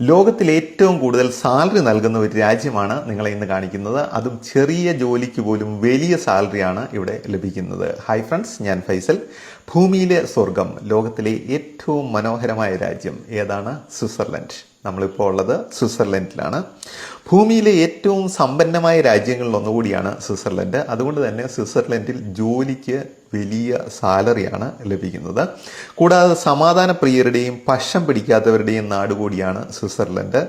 ലോകത്തിൽ ഏറ്റവും കൂടുതൽ സാലറി നൽകുന്ന ഒരു രാജ്യമാണ് നിങ്ങളെ ഇന്ന് കാണിക്കുന്നത്. അതും ചെറിയ ജോലിക്ക് പോലും വലിയ സാലറിയാണ് ഇവിടെ ലഭിക്കുന്നത്. ഹായ് ഫ്രണ്ട്സ്, ഞാൻ ഫൈസൽ. ഭൂമിയിലെ സ്വർഗം, ലോകത്തിലെ ഏറ്റവും മനോഹരമായ രാജ്യം ഏതാണ്? സ്വിറ്റ്സർലൻഡ്. നമ്മളിപ്പോൾ ഉള്ളത് സ്വിറ്റ്സർലൻഡിലാണ്. ഭൂമിയിലെ ഏറ്റവും സമ്പന്നമായ രാജ്യങ്ങളിൽ ഒന്നുകൂടിയാണ് സ്വിറ്റ്സർലൻഡ്. അതുകൊണ്ട് തന്നെ സ്വിറ്റ്സർലൻഡിൽ ജോലിക്ക് വലിയ സാലറിയാണ് ലഭിക്കുന്നത്. കൂടാതെ സമാധാന പ്രിയരുടെയും പക്ഷം പിടിക്കാത്തവരുടെയും നാട് കൂടിയാണ് സ്വിറ്റ്സർലൻഡ്.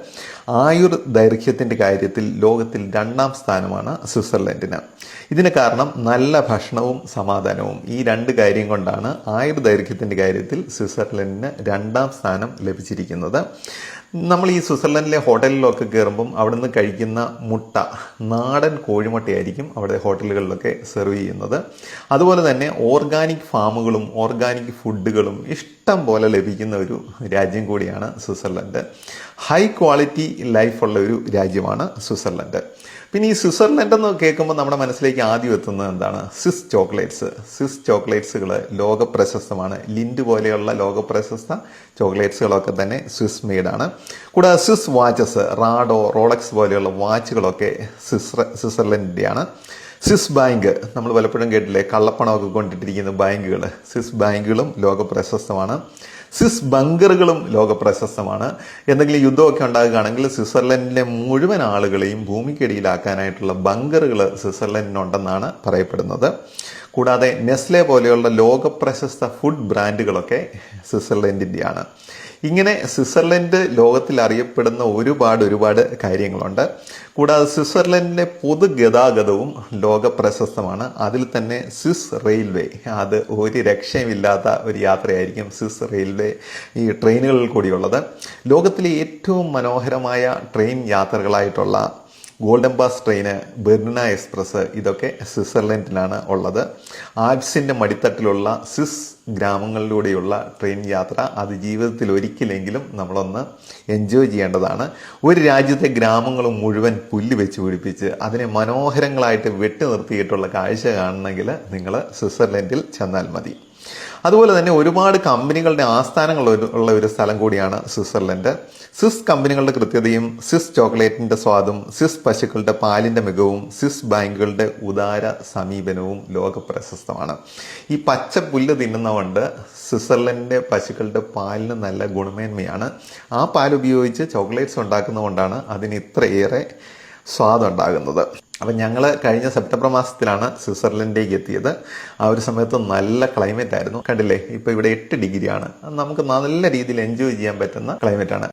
ആയുർ ദൈർഘ്യത്തിൻ്റെ കാര്യത്തിൽ ലോകത്തിൽ 2ാം സ്ഥാനമാണ് സ്വിറ്റ്സർലൻഡിന്. ഇതിന് കാരണം നല്ല ഭക്ഷണവും സമാധാനവും. ഈ 2 കാര്യം കൊണ്ടാണ് ആയുർ ദൈർഘ്യത്തിൻ്റെ കാര്യത്തിൽ സ്വിറ്റ്സർലൻഡിന് 2ാം സ്ഥാനം ലഭിച്ചിരിക്കുന്നത്. നമ്മൾ ഈ സ്വിറ്റ്സർലൻഡിലെ ഹോട്ടലിലൊക്കെ കയറുമ്പം അവിടെ നിന്ന് കഴിക്കുന്ന മുട്ട നാടൻ കോഴിമുട്ടയായിരിക്കും അവിടെ ഹോട്ടലുകളിലൊക്കെ സെർവ് ചെയ്യുന്നത്. അതുപോലെ തന്നെ ഓർഗാനിക് ഫാമുകളും ഓർഗാനിക് ഫുഡുകളും ഇഷ്ടം പോലെ ലഭിക്കുന്ന ഒരു രാജ്യം കൂടിയാണ് സ്വിറ്റ്സർലൻഡ്. ഹൈ ക്വാളിറ്റി ലൈഫുള്ള ഒരു രാജ്യമാണ് സ്വിറ്റ്സർലൻഡ്. പിന്നെ ഈ സ്വിറ്റ്സർലൻഡ് എന്ന് കേൾക്കുമ്പോൾ നമ്മുടെ മനസ്സിലേക്ക് ആദ്യം എത്തുന്നത് എന്താണ്? Swiss chocolates. സ്വിസ് ചോക്ലേറ്റ്സുകൾ ലോക പ്രശസ്തമാണ്. ലിൻഡ് പോലെയുള്ള ലോക പ്രശസ്ത ചോക്ലേറ്റ്സുകളൊക്കെ തന്നെ സ്വിസ് മെയ്ഡാണ്. കൂടാതെ സ്വിസ് വാച്ചസ്, റാഡോ, റോളക്സ് പോലെയുള്ള വാച്ചുകളൊക്കെ സ്വിറ്റ്സർലൻഡിൻ്റെയാണ്. സ്വിസ് ബാങ്ക്, നമ്മൾ പലപ്പോഴും കേട്ടില്ലേ കള്ളപ്പണമൊക്കെ കൊണ്ടിട്ടിരിക്കുന്ന ബാങ്കുകൾ. സ്വിസ് ബാങ്കുകളും ലോക പ്രശസ്തമാണ്. സ്വിസ് ബങ്കറുകളും ലോക പ്രശസ്തമാണ്. എന്തെങ്കിലും യുദ്ധമൊക്കെ ഉണ്ടാകുകയാണെങ്കിൽ സ്വിറ്റ്സർലൻഡിലെ മുഴുവൻ ആളുകളെയും ഭൂമിക്കടിയിലാക്കാനായിട്ടുള്ള ബങ്കറുകൾ സ്വിറ്റ്സർലൻഡിനുണ്ടെന്നാണ് പറയപ്പെടുന്നത്. കൂടാതെ നെസ്ലെ പോലെയുള്ള ലോക പ്രശസ്ത ഫുഡ് ബ്രാൻഡുകളൊക്കെ സ്വിറ്റ്സർലൻഡിൻ്റെയാണ്. ഇങ്ങനെ സ്വിറ്റ്സർലൻഡ് ലോകത്തിൽ അറിയപ്പെടുന്ന ഒരുപാട് കാര്യങ്ങളുണ്ട്. കൂടാതെ സ്വിറ്റ്സർലൻഡിലെ പൊതുഗതാഗതവും ലോക പ്രശസ്തമാണ്. അതിൽ തന്നെ സ്വിസ് റെയിൽവേ, അത് ഒരു രക്ഷയുമില്ലാത്ത ഒരു യാത്രയായിരിക്കും സ്വിസ് റെയിൽവേ ഈ ട്രെയിനുകളിൽ കൂടിയുള്ളത്. ലോകത്തിലെ ഏറ്റവും മനോഹരമായ ട്രെയിൻ യാത്രകളായിട്ടുള്ള Golden Pass train, Bernina Express, ഇതൊക്കെ സ്വിറ്റ്സർലൻഡിലാണ് ഉള്ളത്. ആൽപ്സിൻ്റെ മടിത്തട്ടിലുള്ള സ്വിസ് ഗ്രാമങ്ങളിലൂടെയുള്ള ട്രെയിൻ യാത്ര അത് ജീവിതത്തിൽ ഒരിക്കലെങ്കിലും നമ്മളൊന്ന് എൻജോയ് ചെയ്യേണ്ടതാണ്. ഒരു രാജ്യത്തെ ഗ്രാമങ്ങൾ മുഴുവൻ പുല്ല് വെച്ച് പിടിപ്പിച്ച് അതിനെ മനോഹരങ്ങളായിട്ട് വെട്ടി നിർത്തിയിട്ടുള്ള കാഴ്ച കാണണമെങ്കിൽ നിങ്ങൾ സ്വിറ്റ്സർലൻഡിൽ ചെന്നാൽ മതി. അതുപോലെ തന്നെ ഒരുപാട് കമ്പനികളുടെ ആസ്ഥാനങ്ങൾ ഉള്ള ഒരു സ്ഥലം കൂടിയാണ് സ്വിറ്റ്സർലൻഡ്. സ്വിസ് കമ്പനികളുടെ കൃത്യതയും സ്വിസ് ചോക്ലേറ്റിൻ്റെ സ്വാദും സ്വിസ് പശുക്കളുടെ പാലിൻ്റെ മികവും സ്വിസ് ബാങ്കുകളുടെ ഉദാര സമീപനവും ലോക പ്രശസ്തമാണ്. ഈ പച്ച പുല്ല് തിന്നുന്നതുകൊണ്ട് സ്വിറ്റ്സർലൻഡിൻ്റെ പശുക്കളുടെ പാലിന് നല്ല ഗുണമേന്മയാണ്. ആ പാൽ ഉപയോഗിച്ച് ചോക്ലേറ്റ്സ് ഉണ്ടാക്കുന്നതുകൊണ്ടാണ് അതിന് ഇത്രയേറെ സ്വാദുണ്ടാകുന്നത്. അപ്പം ഞങ്ങൾ കഴിഞ്ഞ സെപ്റ്റംബർ മാസത്തിലാണ് സ്വിറ്റ്സർലൻഡിലേക്ക് എത്തിയത്. ആ ഒരു സമയത്ത് നല്ല ക്ലൈമറ്റ് ആയിരുന്നു. കണ്ടില്ലേ, ഇപ്പോൾ ഇവിടെ 8 ഡിഗ്രിയാണ്. നമുക്ക് നല്ല രീതിയിൽ എൻജോയ് ചെയ്യാൻ പറ്റുന്ന ക്ലൈമറ്റാണ്.